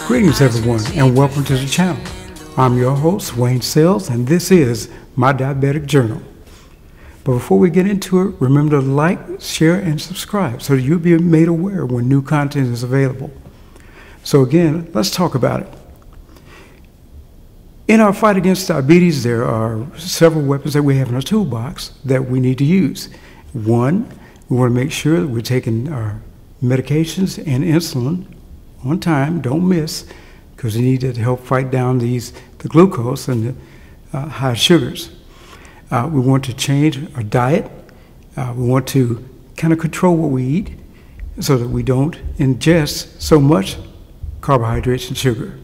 Greetings everyone and welcome to the channel. I'm your host Wayne Sells and this is my Diabetic Journal. But before we get into it, remember to like, share, and subscribe so that you'll be made aware when new content is available. So again, let's talk about it. In our fight against diabetes, there are several weapons that we have in our toolbox that we need to use. One, we want to make sure that we're taking our medications and insulin on time, don't miss, because you need to help fight down the glucose and the high sugars. We want to change our diet. We want to kind of control what we eat so that we don't ingest so much carbohydrates and sugar.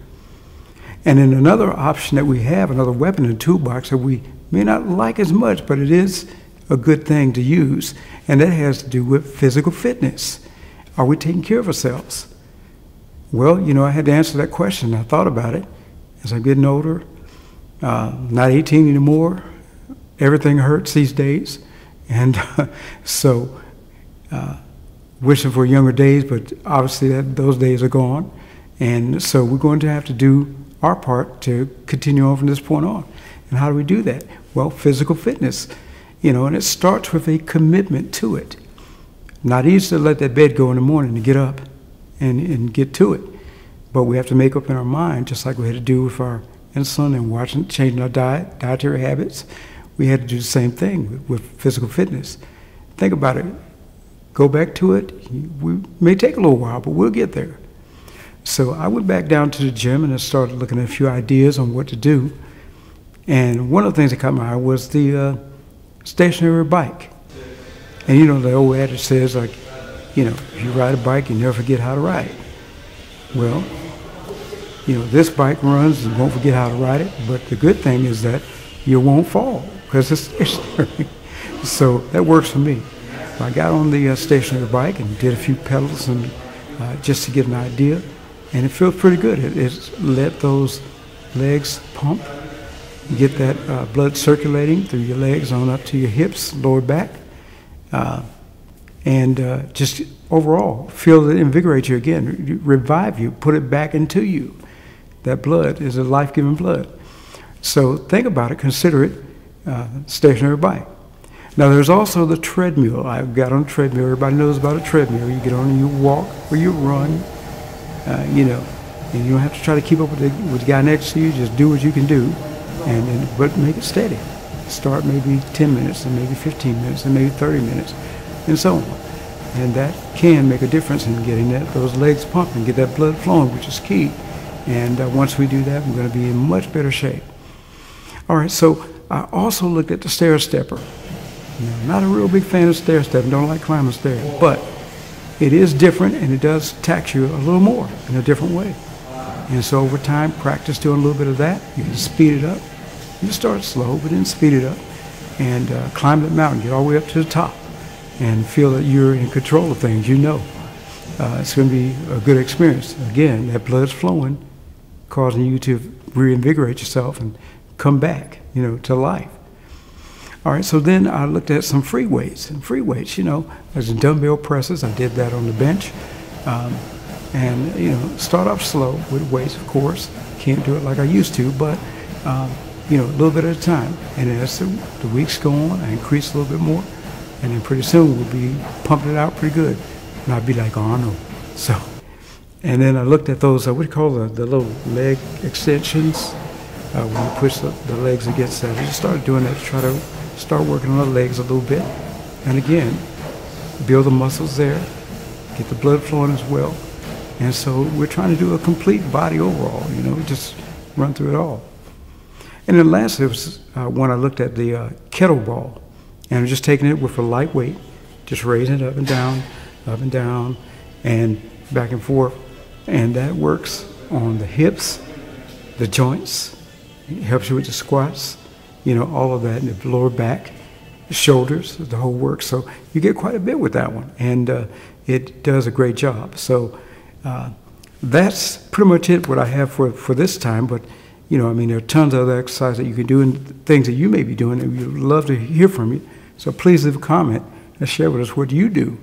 And then another option that we have, another weapon in the toolbox that we may not like as much, but it is a good thing to use, and that has to do with physical fitness. Are we taking care of ourselves? Well, you know, I had to answer that question. I thought about it as I'm getting older. Not 18 anymore. Everything hurts these days. And so wishing for younger days, but obviously those days are gone. And so we're going to have to do our part to continue on from this point on. And how do we do that? Well, physical fitness, you know, and it starts with a commitment to it. Not easy to let that bed go in the morning and get up and get to it. But we have to make up in our mind, just like we had to do with our insulin and changing our dietary habits. We had to do the same thing with physical fitness. Think about it. Go back to it. We may take a little while, but we'll get there. So I went back down to the gym and I started looking at a few ideas on what to do. And one of the things that caught my eye was the stationary bike. And you know, the old adage says, like, you know, if you ride a bike, you never forget how to ride. Well, you know, this bike runs, you won't forget how to ride it, but the good thing is that you won't fall because it's stationary. So that works for me. I got on the stationary bike and did a few pedals and just to get an idea, and it feels pretty good. It let those legs pump, get that blood circulating through your legs on up to your hips, lower back. And just overall feel it invigorate you again, revive you, put it back into you. That blood is a life-giving blood. So think about it, consider it stationary bike. Now there's also the treadmill. I got on a treadmill. Everybody knows about a treadmill. You get on and you walk or you run, you know, and you don't have to try to keep up with the guy next to you. Just do what you can do, but make it steady. Start maybe 10 minutes and maybe 15 minutes and maybe 30 minutes and so on. And that can make a difference in getting those legs pumping, get that blood flowing, which is key. And once we do that, we're going to be in much better shape. All right, so I also looked at the stair stepper. You know, not a real big fan of stair stepping, don't like climbing stairs, but it is different and it does tax you a little more in a different way. And so over time, practice doing a little bit of that. You can speed it up. You start slow, but then speed it up and climb that mountain, get all the way up to the top and feel that you're in control of things. You know, it's going to be a good experience. Again, that blood's flowing, causing you to reinvigorate yourself and come back, you know, to life. All right, so then I looked at some free weights. And free weights, you know, there's dumbbell presses. I did that on the bench. And, you know, start off slow with weights, of course. Can't do it like I used to, but you know, a little bit at a time. And as the weeks go on, I increase a little bit more. And then pretty soon we'll be pumping it out pretty good. And I'll be like, oh, no. So, and then I looked at those, what do you call the little leg extensions? When you push the legs against that. I just started doing that to try to start working on the legs a little bit. And again, build the muscles there, get the blood flowing as well. And so we're trying to do a complete body overall, you know, just run through it all. And then lastly, was when I looked at the kettlebell, and I'm just taking it with a light weight, just raising it up and down, and back and forth. And that works on the hips, the joints. It helps you with the squats, you know, all of that, and the lower back, the shoulders, the whole work. So you get quite a bit with that one, and it does a great job. So that's pretty much it, what I have for this time. But you know, I mean, there are tons of other exercises that you can do and things that you may be doing, and we'd love to hear from you. So please leave a comment and share with us what you do.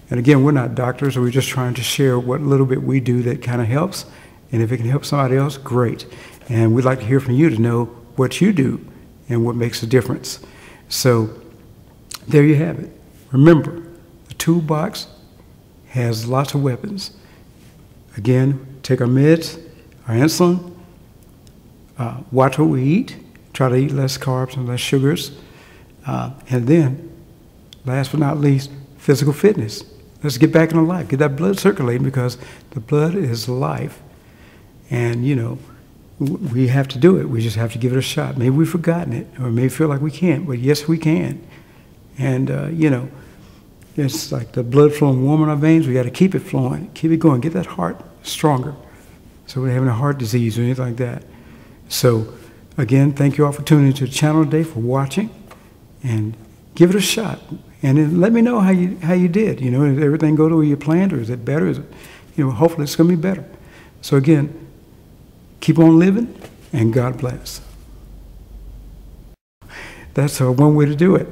And again, we're not doctors, we're just trying to share what little bit we do that kind of helps And if it can help somebody else, great. And we'd like to hear from you to know what you do and what makes a difference. So there you have it. Remember, the toolbox has lots of weapons. Again, take our meds, our insulin, watch what we eat, try to eat less carbs and less sugars, and then, last but not least, physical fitness. Let's get back into life, get that blood circulating, because the blood is life. And, you know, we have to do it. We just have to give it a shot. Maybe we've forgotten it, or maybe feel like we can't, but yes, we can. And, you know, it's like the blood flowing warm in our veins. We got to keep it flowing, keep it going, get that heart stronger, so we're having a heart disease or anything like that. So, again, thank you all for tuning into the channel today, for watching, and give it a shot. And then let me know how you did. You know, did everything go the way you planned, or is it better? Is it, you know, hopefully it's going to be better. So again, keep on living, and God bless. That's one way to do it.